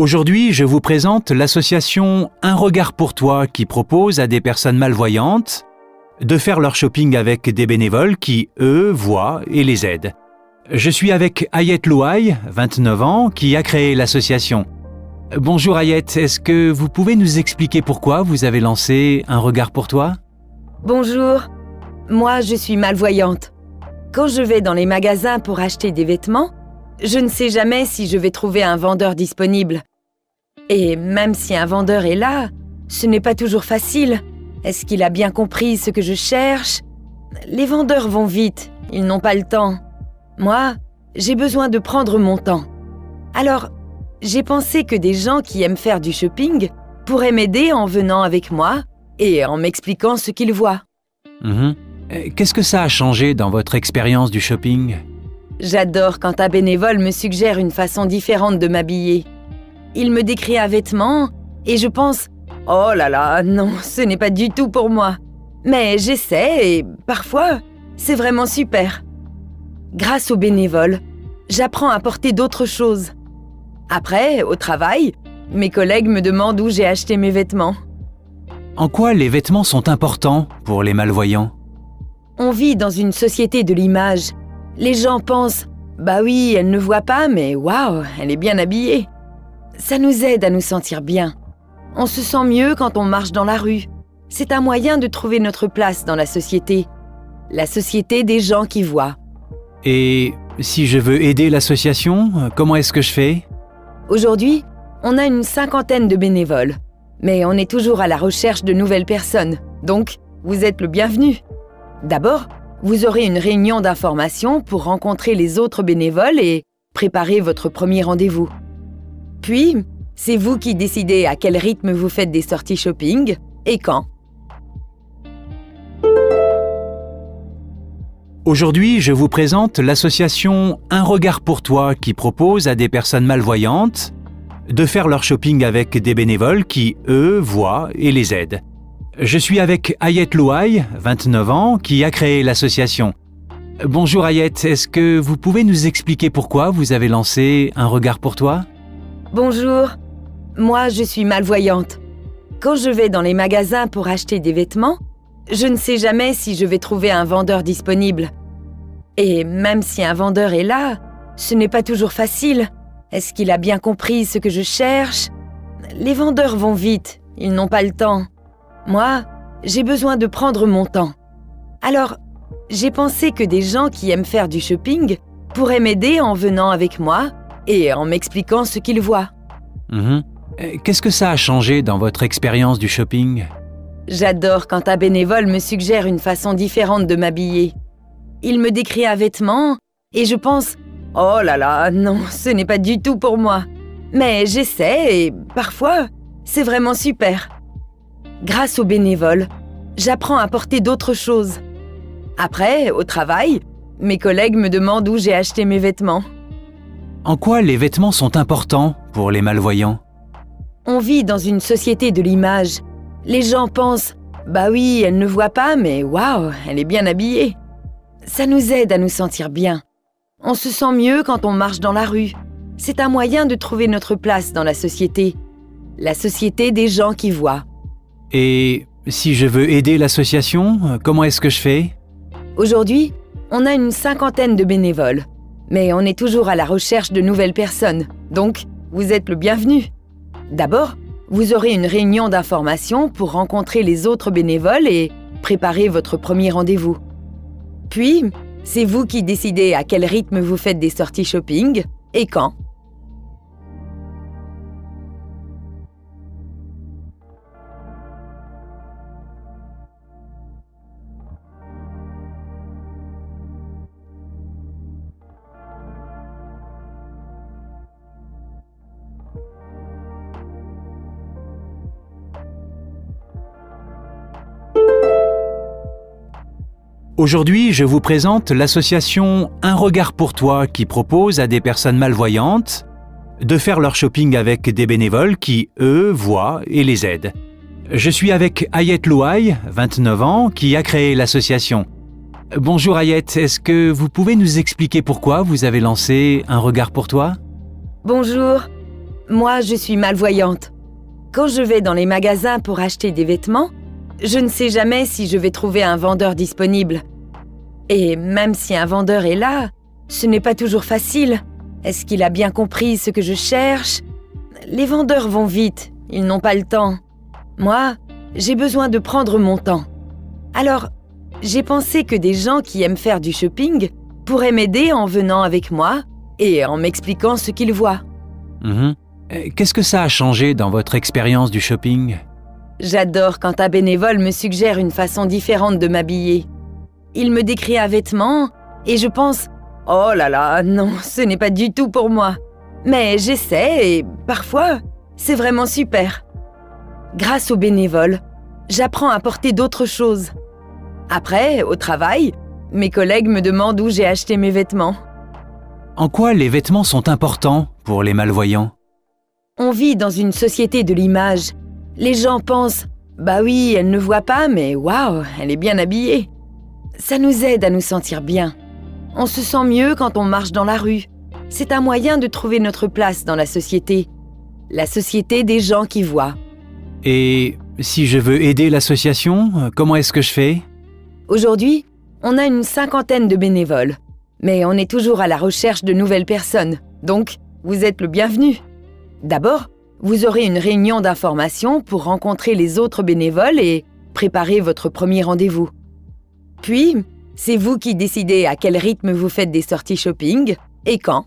Aujourd'hui, je vous présente l'association Un regard pour toi qui propose à des personnes malvoyantes de faire leur shopping avec des bénévoles qui, eux, voient et les aident. Je suis avec Ayette Louaille, 29 ans, qui a créé l'association. Bonjour Ayette, est-ce que vous pouvez nous expliquer pourquoi vous avez lancé Un regard pour toi ? Bonjour, moi je suis malvoyante. Quand je vais dans les magasins pour acheter des vêtements, je ne sais jamais si je vais trouver un vendeur disponible. Et même si un vendeur est là, ce n'est pas toujours facile. Est-ce qu'il a bien compris ce que je cherche ? Les vendeurs vont vite, ils n'ont pas le temps. Moi, j'ai besoin de prendre mon temps. Alors, j'ai pensé que des gens qui aiment faire du shopping pourraient m'aider en venant avec moi et en m'expliquant ce qu'ils voient. Qu'est-ce que ça a changé dans votre expérience du shopping ? J'adore quand un bénévole me suggère une façon différente de m'habiller. Il me décrit un vêtement et je pense « Oh là là, non, ce n'est pas du tout pour moi ». Mais j'essaie et parfois, c'est vraiment super. Grâce aux bénévoles, j'apprends à porter d'autres choses. Après, au travail, mes collègues me demandent où j'ai acheté mes vêtements. En quoi les vêtements sont importants pour les malvoyants ? On vit dans une société de l'image. Les gens pensent « Bah oui, elle ne voit pas, mais waouh, elle est bien habillée ». Ça nous aide à nous sentir bien. On se sent mieux quand on marche dans la rue. C'est un moyen de trouver notre place dans la société. La société des gens qui voient. Et si je veux aider l'association, comment est-ce que je fais ? Aujourd'hui, on a une 50aine de bénévoles. Mais on est toujours à la recherche de nouvelles personnes. Donc, vous êtes le bienvenu. D'abord, vous aurez une réunion d'information pour rencontrer les autres bénévoles et préparer votre premier rendez-vous. Puis, c'est vous qui décidez à quel rythme vous faites des sorties shopping et quand. Aujourd'hui, je vous présente l'association Un regard pour toi qui propose à des personnes malvoyantes de faire leur shopping avec des bénévoles qui, eux, voient et les aident. Je suis avec Ayette Louaille, 29 ans, qui a créé l'association. Bonjour Ayette, est-ce que vous pouvez nous expliquer pourquoi vous avez lancé Un regard pour toi ? Bonjour, moi je suis malvoyante. Quand je vais dans les magasins pour acheter des vêtements, je ne sais jamais si je vais trouver un vendeur disponible. Et même si un vendeur est là, ce n'est pas toujours facile. Est-ce qu'il a bien compris ce que je cherche ? Les vendeurs vont vite, ils n'ont pas le temps. Moi, j'ai besoin de prendre mon temps. Alors, j'ai pensé que des gens qui aiment faire du shopping pourraient m'aider en venant avec moi et en m'expliquant ce qu'ils voient. Qu'est-ce que ça a changé dans votre expérience du shopping ? J'adore quand un bénévole me suggère une façon différente de m'habiller. Il me décrit un vêtement et je pense « Oh là là, non, ce n'est pas du tout pour moi ». Mais j'essaie et parfois, c'est vraiment super. Grâce aux bénévoles, j'apprends à porter d'autres choses. Après, au travail, mes collègues me demandent où j'ai acheté mes vêtements. En quoi les vêtements sont importants pour les malvoyants ? On vit dans une société de l'image. Les gens pensent « Bah oui, elle ne voit pas, mais waouh, elle est bien habillée ». Ça nous aide à nous sentir bien. On se sent mieux quand on marche dans la rue. C'est un moyen de trouver notre place dans la société. La société des gens qui voient. Et si je veux aider l'association, comment est-ce que je fais ? Aujourd'hui, on a une 50aine de bénévoles. Mais on est toujours à la recherche de nouvelles personnes. Donc, vous êtes le bienvenu. D'abord, vous aurez une réunion d'information pour rencontrer les autres bénévoles et préparer votre premier rendez-vous. Puis, c'est vous qui décidez à quel rythme vous faites des sorties shopping et quand. Aujourd'hui, je vous présente l'association Un regard pour toi qui propose à des personnes malvoyantes de faire leur shopping avec des bénévoles qui, eux, voient et les aident. Je suis avec Ayette Louaille, 29 ans, qui a créé l'association. Bonjour Ayette, est-ce que vous pouvez nous expliquer pourquoi vous avez lancé Un regard pour toi ? Bonjour, Moi, je suis malvoyante. Quand je vais dans les magasins pour acheter des vêtements, je ne sais jamais si je vais trouver un vendeur disponible. Et même si un vendeur est là, ce n'est pas toujours facile. Est-ce qu'il a bien compris ce que je cherche? Les vendeurs vont vite, ils n'ont pas le temps. Moi, j'ai besoin de prendre mon temps. Alors, j'ai pensé que des gens qui aiment faire du shopping pourraient m'aider en venant avec moi et en m'expliquant ce qu'ils voient. Mhm. Qu'est-ce que ça a changé dans votre expérience du shopping? J'adore quand un bénévole me suggère une façon différente de m'habiller. Il me décrit un vêtement et je pense « Oh là là, non, ce n'est pas du tout pour moi ». Mais j'essaie et parfois, c'est vraiment super. Grâce aux bénévoles, j'apprends à porter d'autres choses. Après, au travail, mes collègues me demandent où j'ai acheté mes vêtements. En quoi les vêtements sont importants pour les malvoyants? On vit dans une société de l'image. Les gens pensent « Bah oui, elle ne voit pas, mais waouh, elle est bien habillée ». Ça nous aide à nous sentir bien. On se sent mieux quand on marche dans la rue. C'est un moyen de trouver notre place dans la société. La société des gens qui voient. Et si je veux aider l'association, comment est-ce que je fais? Aujourd'hui, on a une 50aine de bénévoles. Mais on est toujours à la recherche de nouvelles personnes. Donc, vous êtes le bienvenu. D'abord, vous aurez une réunion d'information pour rencontrer les autres bénévoles et préparer votre premier rendez-vous. Puis, c'est vous qui décidez à quel rythme vous faites des sorties shopping et quand.